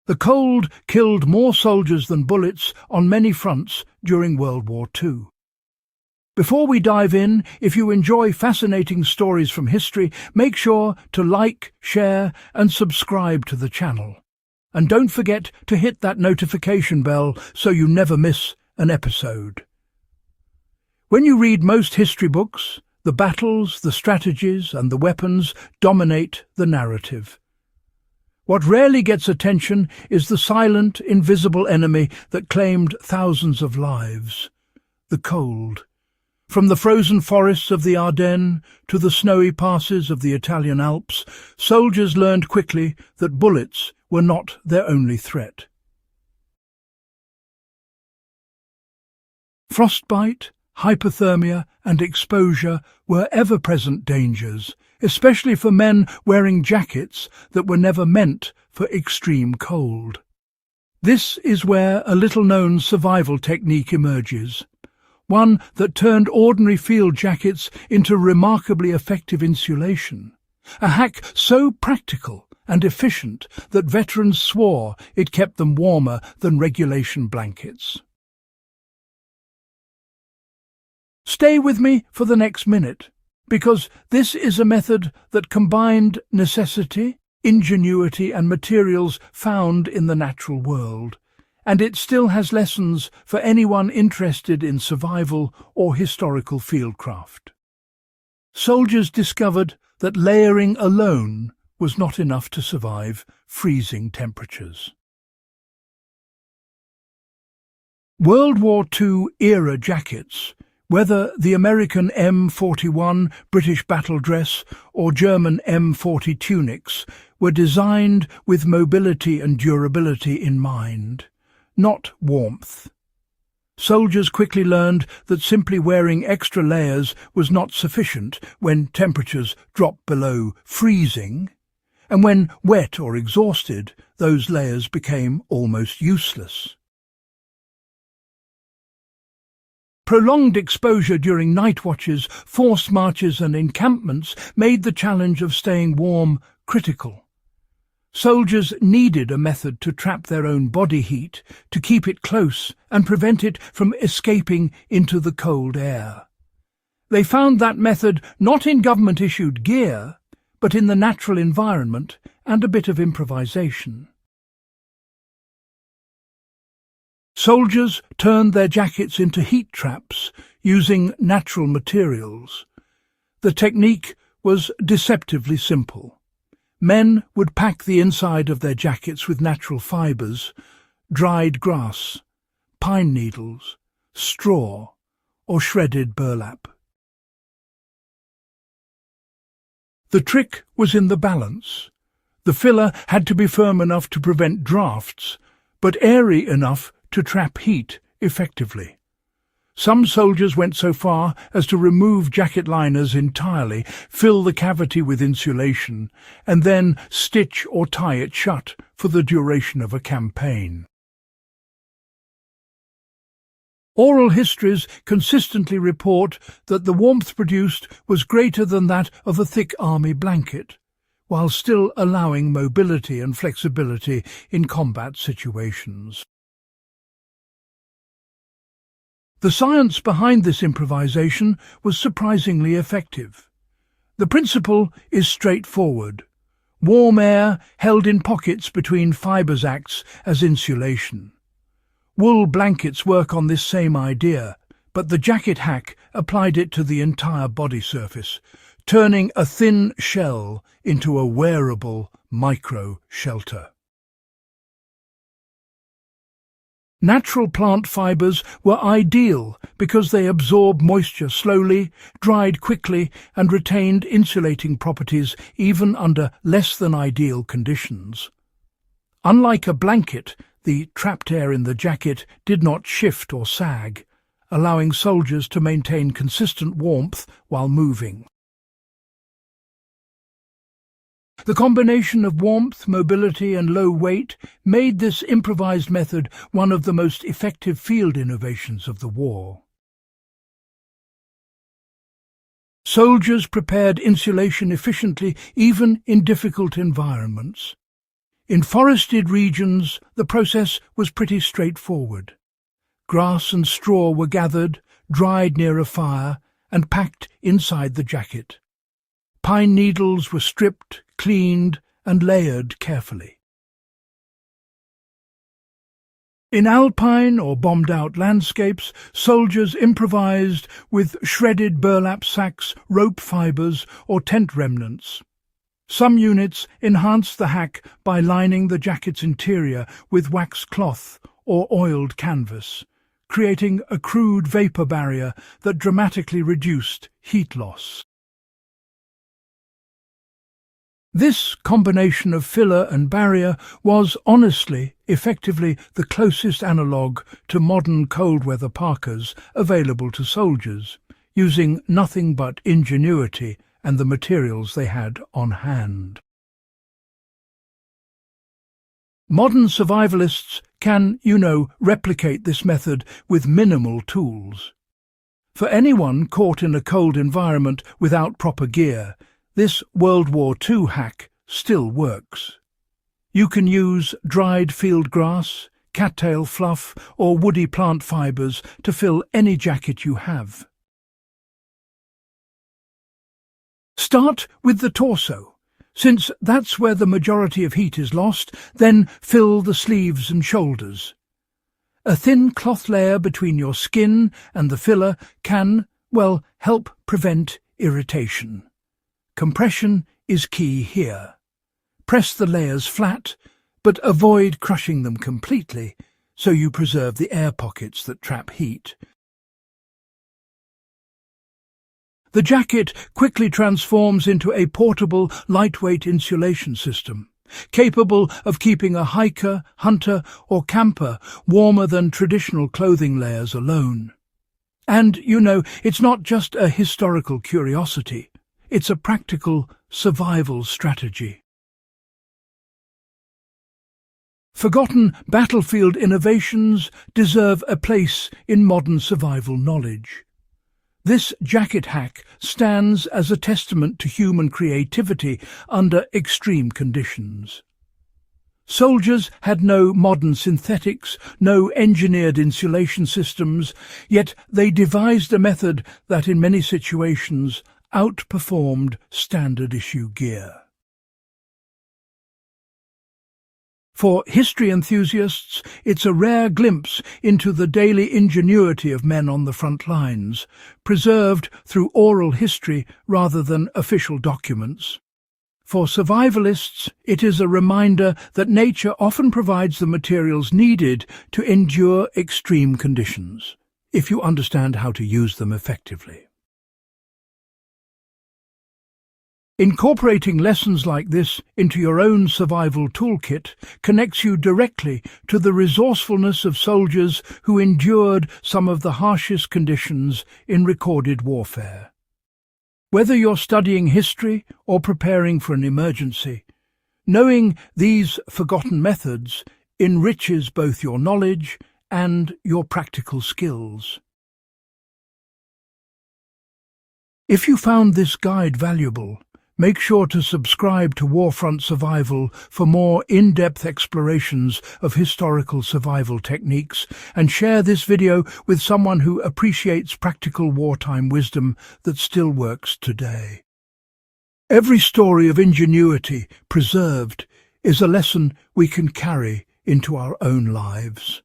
The cold killed more soldiers than bullets on many fronts during World War II. Before we dive in, if you enjoy fascinating stories from history, make sure to like, share and subscribe to the channel. And don't forget to hit that notification bell so you never miss an episode. When you read most history books, the battles, the strategies and the weapons dominate the narrative. What rarely gets attention is the silent, invisible enemy that claimed thousands of lives: the cold. From the frozen forests of the Ardennes to the snowy passes of the Italian Alps, soldiers learned quickly that bullets were not their only threat. Frostbite, hypothermia and exposure were ever-present dangers, especially for men wearing jackets that were never meant for extreme cold. This is where a little-known survival technique emerges, one that turned ordinary field jackets into remarkably effective insulation, a hack so practical and efficient that veterans swore it kept them warmer than regulation blankets. Stay with me for the next minute, because this is a method that combined necessity, ingenuity and materials found in the natural world, and it still has lessons for anyone interested in survival or historical fieldcraft. Soldiers discovered that layering alone was not enough to survive freezing temperatures. World War II-era jackets, whether the American M41 British battle dress or German M40 tunics, were designed with mobility and durability in mind, not warmth. Soldiers quickly learned that simply wearing extra layers was not sufficient when temperatures dropped below freezing, and when wet or exhausted, those layers became almost useless. Prolonged exposure during night watches, forced marches and encampments made the challenge of staying warm critical. Soldiers needed a method to trap their own body heat, to keep it close and prevent it from escaping into the cold air. They found that method not in government-issued gear, but in the natural environment and a bit of improvisation. Soldiers turned their jackets into heat traps using natural materials. The technique was deceptively simple. Men would pack the inside of their jackets with natural fibres, dried grass, pine needles, straw, or shredded burlap. The trick was in the balance. The filler had to be firm enough to prevent drafts, but airy enough to trap heat effectively. Some soldiers went so far as to remove jacket liners entirely, fill the cavity with insulation, and then stitch or tie it shut for the duration of a campaign. Oral histories consistently report that the warmth produced was greater than that of a thick army blanket, while still allowing mobility and flexibility in combat situations. The science behind this improvisation was surprisingly effective. The principle is straightforward. Warm air held in pockets between fibres acts as insulation. Wool blankets work on this same idea, but the jacket hack applied it to the entire body surface, turning a thin shell into a wearable micro-shelter. Natural plant fibres were ideal because they absorb moisture slowly, dried quickly, and retained insulating properties even under less than ideal conditions. Unlike a blanket, the trapped air in the jacket did not shift or sag, allowing soldiers to maintain consistent warmth while moving. The combination of warmth, mobility and low weight made this improvised method one of the most effective field innovations of the war. Soldiers prepared insulation efficiently even in difficult environments. In forested regions, the process was pretty straightforward. Grass and straw were gathered, dried near a fire, and packed inside the jacket. Pine needles were stripped, cleaned, and layered carefully. In alpine or bombed-out landscapes, soldiers improvised with shredded burlap sacks, rope fibres, or tent remnants. Some units enhanced the hack by lining the jacket's interior with waxed cloth or oiled canvas, creating a crude vapour barrier that dramatically reduced heat loss. This combination of filler and barrier was, honestly, effectively the closest analogue to modern cold-weather parkas available to soldiers, using nothing but ingenuity and the materials they had on hand. Modern survivalists can, replicate this method with minimal tools. For anyone caught in a cold environment without proper gear, this World War II hack still works. You can use dried field grass, cattail fluff, or woody plant fibres to fill any jacket you have. Start with the torso. Since that's where the majority of heat is lost, then fill the sleeves and shoulders. A thin cloth layer between your skin and the filler can, help prevent irritation. Compression is key here. Press the layers flat, but avoid crushing them completely, so you preserve the air pockets that trap heat. The jacket quickly transforms into a portable, lightweight insulation system, capable of keeping a hiker, hunter, or camper warmer than traditional clothing layers alone. And, it's not just a historical curiosity. It's a practical survival strategy. Forgotten battlefield innovations deserve a place in modern survival knowledge. This jacket hack stands as a testament to human creativity under extreme conditions. Soldiers had no modern synthetics, no engineered insulation systems, yet they devised a method that in many situations outperformed standard-issue gear. For history enthusiasts, it's a rare glimpse into the daily ingenuity of men on the front lines, preserved through oral history rather than official documents. For survivalists, it is a reminder that nature often provides the materials needed to endure extreme conditions, if you understand how to use them effectively. Incorporating lessons like this into your own survival toolkit connects you directly to the resourcefulness of soldiers who endured some of the harshest conditions in recorded warfare. Whether you're studying history or preparing for an emergency, knowing these forgotten methods enriches both your knowledge and your practical skills. If you found this guide valuable, make sure to subscribe to Warfront Survival for more in-depth explorations of historical survival techniques, and share this video with someone who appreciates practical wartime wisdom that still works today. Every story of ingenuity preserved is a lesson we can carry into our own lives.